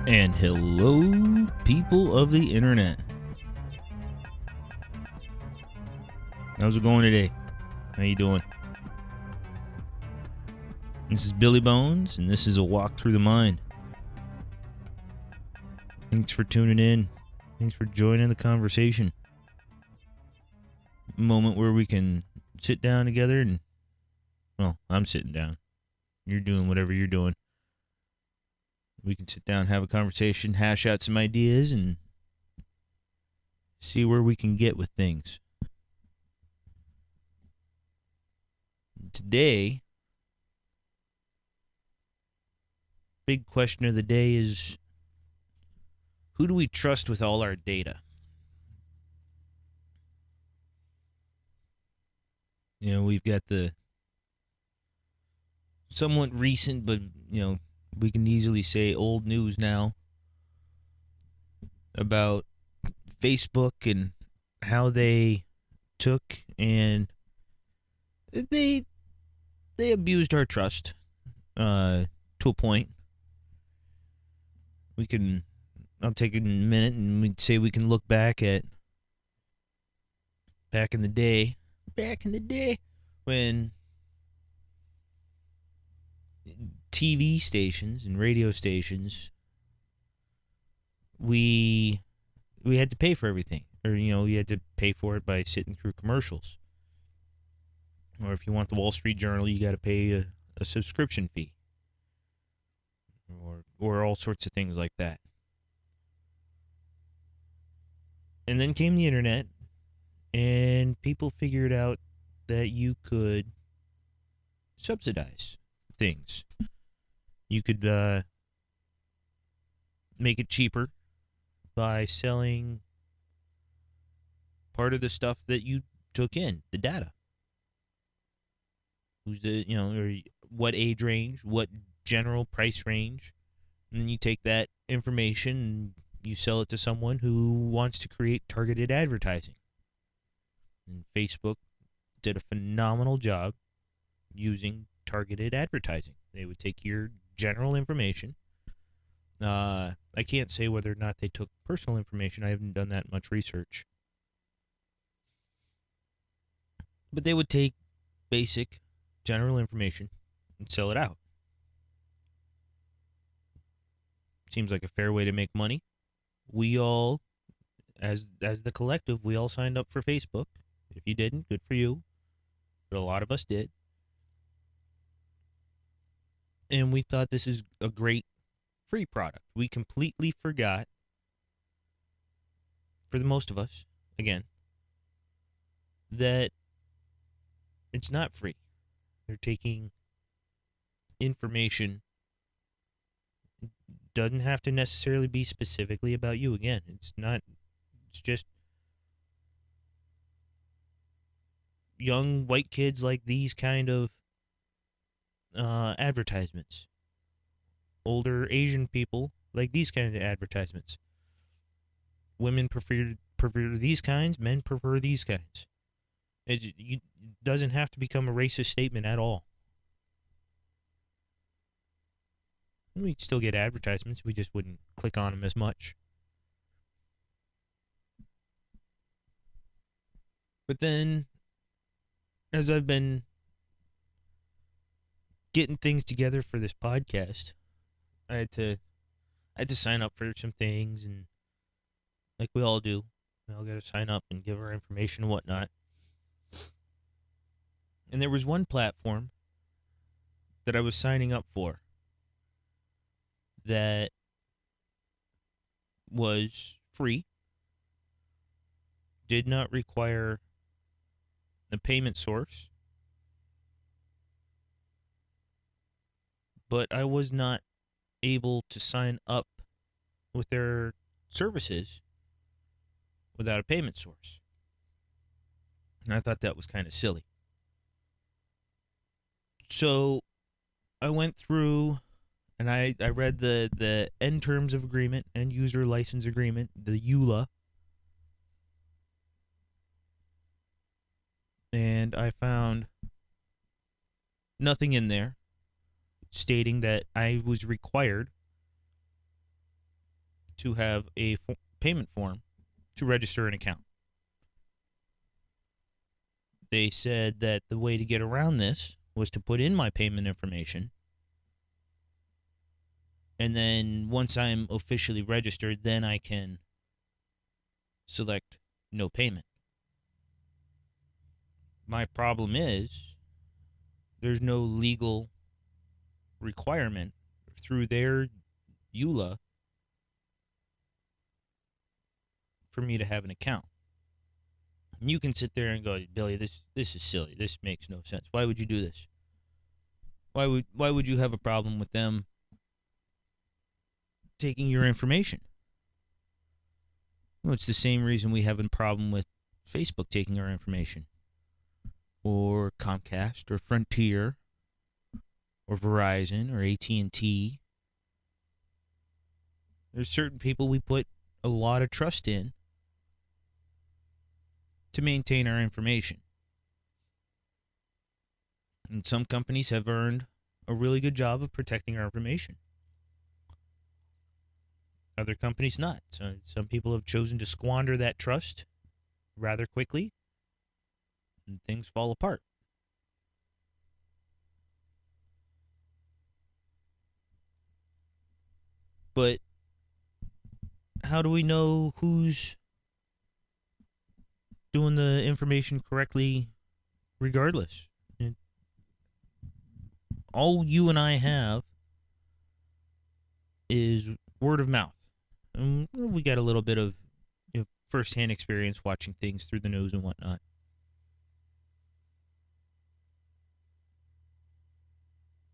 And hello, people of the internet. How's it going today? How you doing? This is Billy Bones, and this is a walk through the mind. Thanks for tuning in. Thanks for joining the conversation. A moment where we can sit down together and, well, I'm sitting down. You're doing whatever you're doing. We can sit down, have a conversation, hash out some ideas, and see where we can get with things. Today, big question of the day is, who do we trust with all our data? You know, we've got the somewhat recent, but, we can easily say old news now about Facebook and how they took and they abused our trust to a point. I'll take a minute and we'd say we can look back at back in the day when TV stations and radio stations, we had to pay for everything. Or, you had to pay for it by sitting through commercials. Or if you want the Wall Street Journal, you got to pay a subscription fee. Or all sorts of things like that. And then came the internet, and people figured out that you could subsidize things. You could make it cheaper by selling part of the stuff that you took in, the data. Or what age range, what general price range, and then you take that information and you sell it to someone who wants to create targeted advertising. And Facebook did a phenomenal job using targeted advertising. They would take your general information. I can't say whether or not they took personal information. I haven't done that much research. But they would take basic general information and sell it out. Seems like a fair way to make money. We all, as the collective, we all signed up for Facebook. If you didn't, good for you. But a lot of us did. And we thought this is a great free product. We completely forgot, for the most of us, again, that it's not free. They're taking information. It doesn't have to necessarily be specifically about you. Again, it's just young white kids like these kind of advertisements. Older Asian people like these kind of advertisements. Women prefer these kinds. Men prefer these kinds. It doesn't have to become a racist statement at all. We'd still get advertisements. We just wouldn't click on them as much. But then, as I've been getting things together for this podcast, I had to sign up for some things, and like we all do, we all got to sign up and give our information and whatnot. And there was one platform that I was signing up for that was free, did not require a payment source, but I was not able to sign up with their services without a payment source. And I thought that was kind of silly. So I went through and I read the end terms of agreement, end user license agreement, the EULA. And I found nothing in there stating that I was required to have a payment form to register an account. They said that the way to get around this was to put in my payment information. And then once I'm officially registered, then I can select no payment. My problem is there's no legal requirement through their EULA for me to have an account. And you can sit there and go, Billy, this is silly. This makes no sense. Why would you do this? Why would you have a problem with them taking your information? Well, it's the same reason we have a problem with Facebook taking our information, or Comcast, or Frontier, or Verizon, or AT&T. There's certain people we put a lot of trust in to maintain our information. And some companies have earned a really good job of protecting our information. Other companies not. So some people have chosen to squander that trust rather quickly, and things fall apart. But how do we know who's doing the information correctly regardless? All you and I have is word of mouth. And we got a little bit of first-hand experience watching things through the news and whatnot.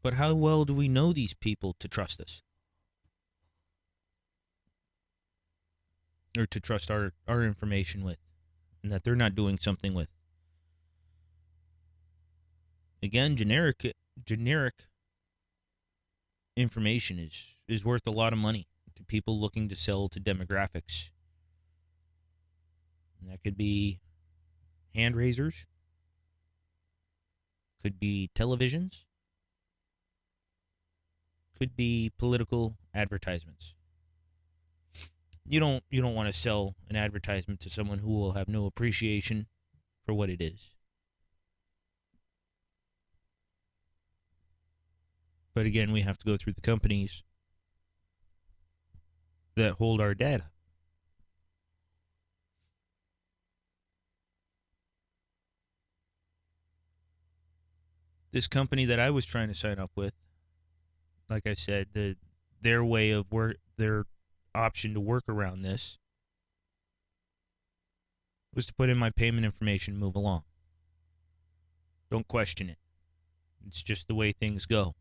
But how well do we know these people to trust us? Or to trust our information with, and that they're not doing something with? Again, generic information is worth a lot of money to people looking to sell to demographics. And that could be hand raisers, could be televisions, could be political advertisements. You don't want to sell an advertisement to someone who will have no appreciation for what it is. But again, we have to go through the companies that hold our data. This company that I was trying to sign up with, like I said, their way of work, their option to work around this was to put in my payment information and move along. Don't question it. It's just the way things go.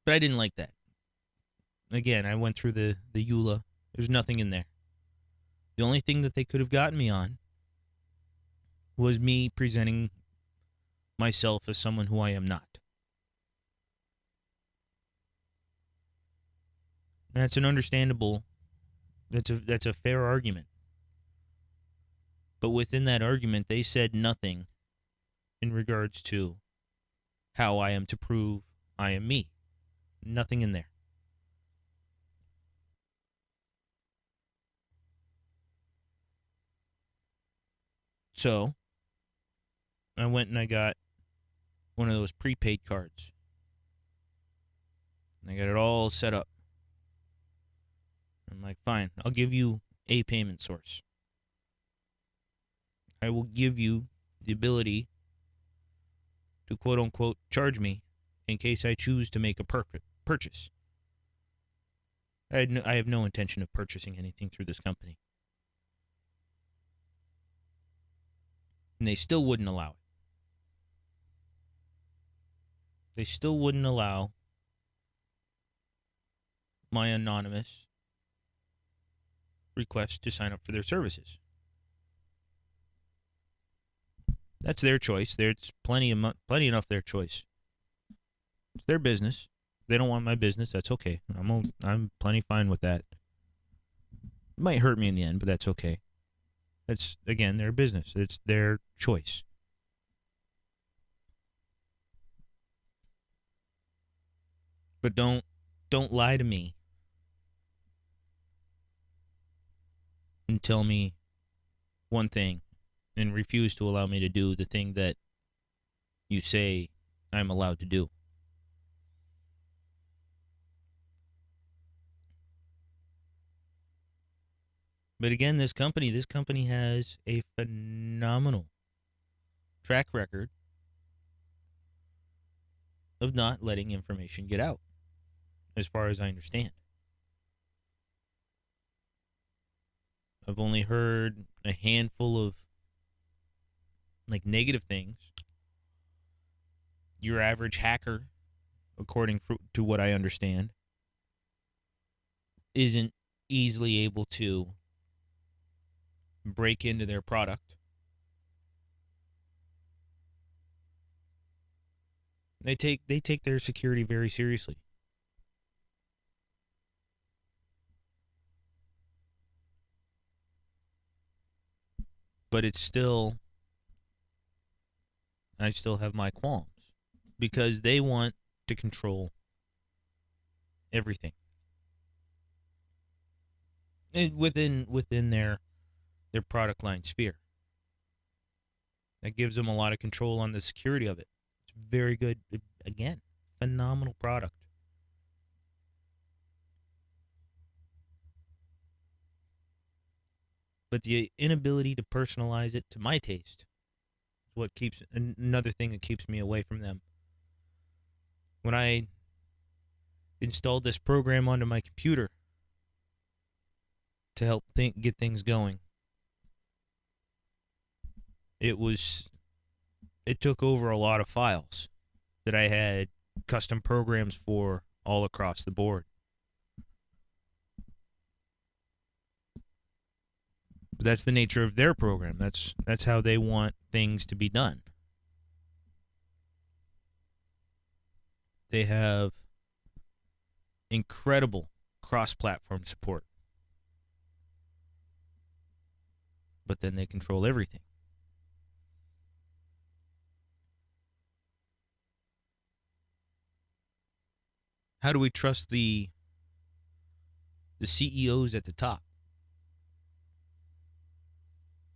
But I didn't like that. Again, I went through the EULA. There's nothing in there. The only thing that they could have gotten me on was me presenting myself as someone who I am not. That's an understandable, that's a fair argument. But within that argument, they said nothing in regards to how I am to prove I am me. Nothing in there. So, I went and I got one of those prepaid cards. I got it all set up. I'm like, fine, I'll give you a payment source. I will give you the ability to quote-unquote charge me in case I choose to make a purchase. I have no intention of purchasing anything through this company. And they still wouldn't allow it. They still wouldn't allow my anonymous request to sign up for their services. That's their choice. There's plenty enough their choice. It's their business. If they don't want my business, that's okay. I'm plenty fine with that. It might hurt me in the end, but that's okay. That's, again, their business. It's their choice. But don't lie to me and tell me one thing and refuse to allow me to do the thing that you say I'm allowed to do. But again, this company has a phenomenal track record of not letting information get out, as far as I understand. I've only heard a handful of negative things. Your average hacker, according to what I understand, isn't easily able to break into their product. They take their security very seriously. But I still have my qualms because they want to control everything. Within their product line sphere. That gives them a lot of control on the security of it. It's very good. Again, phenomenal product. But the inability to personalize it to my taste is what keeps another thing that keeps me away from them. When I installed this program onto my computer to help get things going, it took over a lot of files that I had custom programs for all across the board. But that's the nature of their program. That's how they want things to be done. They have incredible cross-platform support. But then they control everything. How do we trust the CEOs at the top?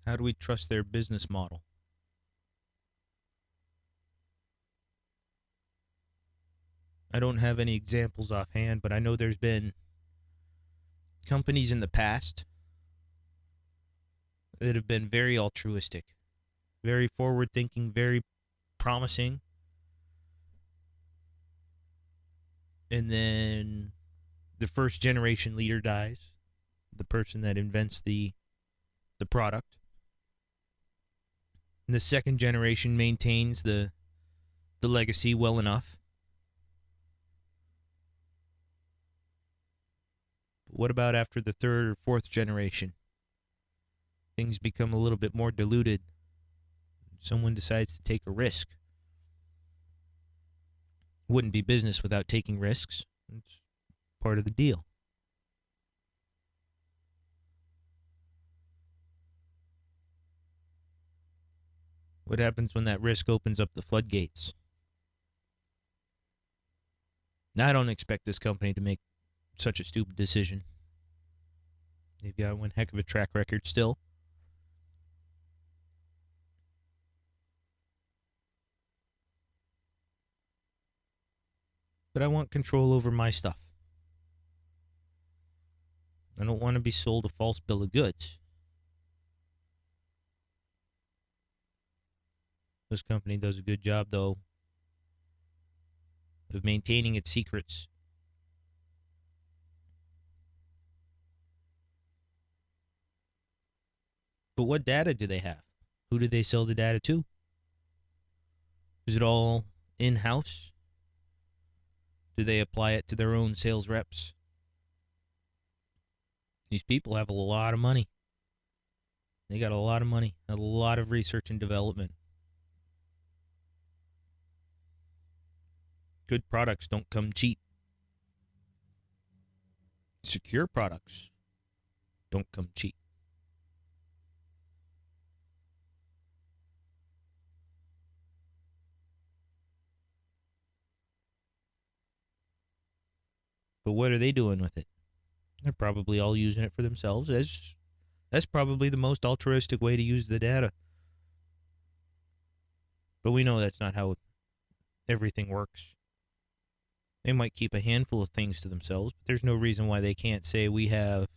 How do we trust their business model? I don't have any examples offhand, but I know there's been companies in the past that have been very altruistic, very forward-thinking, very promising. And then the first generation leader dies, the person that invents the product. And the second generation maintains the legacy well enough. But what about after the third or fourth generation? Things become a little bit more diluted. Someone decides to take a risk. Wouldn't be business without taking risks. It's part of the deal. What happens when that risk opens up the floodgates? Now, I don't expect this company to make such a stupid decision. They've got one heck of a track record still. But I want control over my stuff. I don't want to be sold a false bill of goods. This company does a good job, though, of maintaining its secrets. But what data do they have? Who do they sell the data to? Is it all in-house? Do they apply it to their own sales reps? These people have a lot of money. They got a lot of money, a lot of research and development. Good products don't come cheap. Secure products don't come cheap. But what are they doing with it? They're probably all using it for themselves. That's probably the most altruistic way to use the data. But we know that's not how everything works. They might keep a handful of things to themselves, but there's no reason why they can't say we have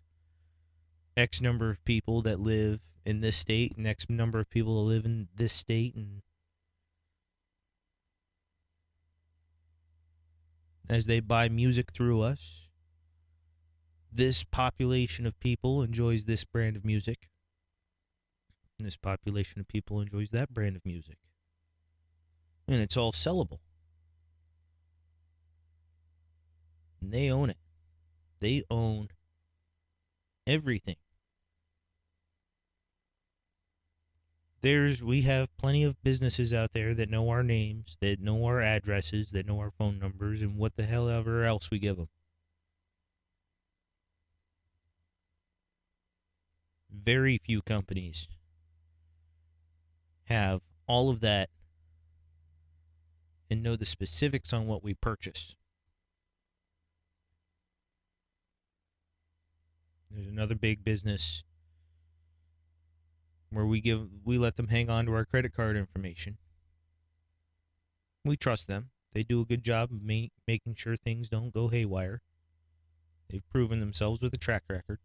X number of people that live in this state and X number of people that live in this state, and as they buy music through us, this population of people enjoys this brand of music, and this population of people enjoys that brand of music. And it's all sellable. And they own it. They own everything. We have plenty of businesses out there that know our names, that know our addresses, that know our phone numbers, and what the hell ever else we give them. Very few companies have all of that and know the specifics on what we purchase. There's another big business where we let them hang on to our credit card information. We trust them. They do a good job of making sure things don't go haywire. They've proven themselves with a track record.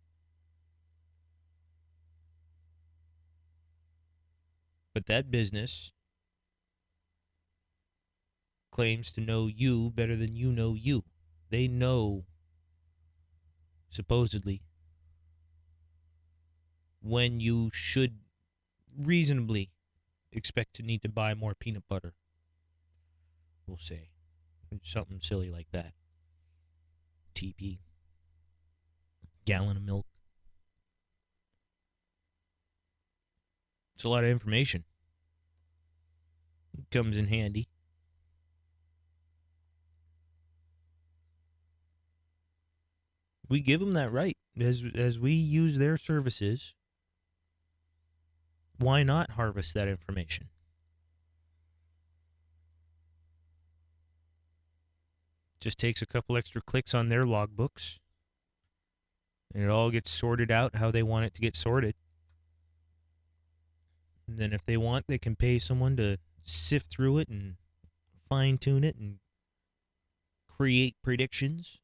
But that business claims to know you better than you know you. They know, supposedly, when you should reasonably expect to need to buy more peanut butter, we'll say. Something silly like that. TP. Gallon of milk. It's a lot of information. It comes in handy. We give them that right. As we use their services, why not harvest that information? Just takes a couple extra clicks on their logbooks, and it all gets sorted out how they want it to get sorted. And then if they want, they can pay someone to sift through it and fine-tune it and create predictions.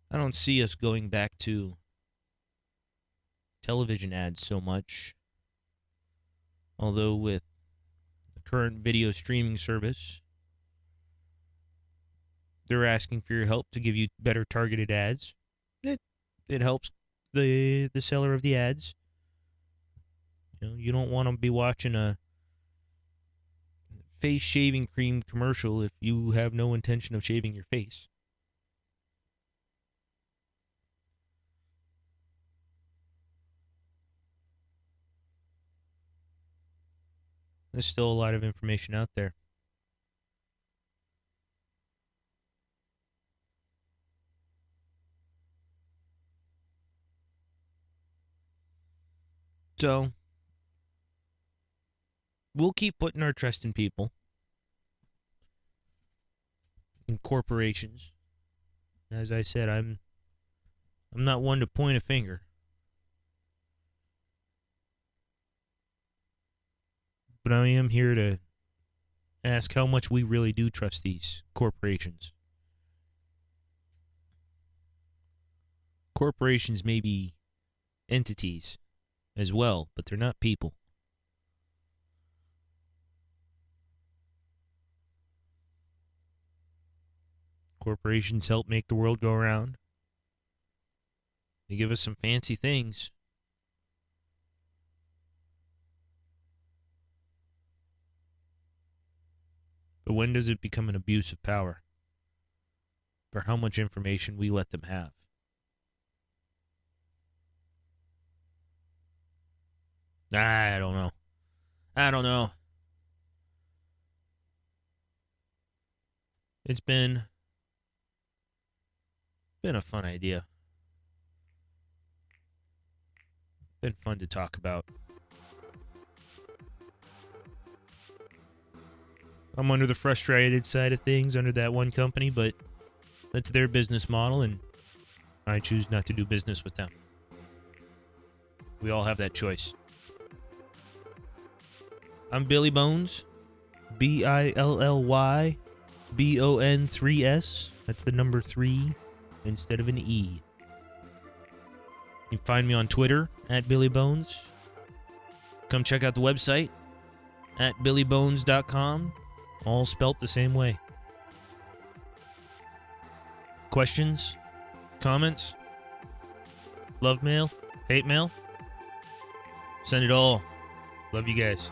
I don't see us going back to television ads so much. Although with the current video streaming service, they're asking for your help to give you better targeted ads. It helps the seller of the ads. You don't want to be watching a face shaving cream commercial if you have no intention of shaving your face. There's still a lot of information out there. So, we'll keep putting our trust in people, in corporations. As I said, I'm not one to point a finger. But I am here to ask how much we really do trust these corporations. Corporations may be entities as well, but they're not people. Corporations help make the world go around. They give us some fancy things. But when does it become an abuse of power? For how much information we let them have? I don't know. It's been a fun idea. Been fun to talk about. I'm under the frustrated side of things under that one company, but that's their business model, and I choose not to do business with them. We all have that choice. I'm Billy Bones, BILLYBON3S. That's the number 3 instead of an E. You can find me on Twitter at Billy Bones. Come check out the website at billybones.com, all spelt the same way. Questions? Comments? Love mail? Hate mail? Send it all. Love you guys.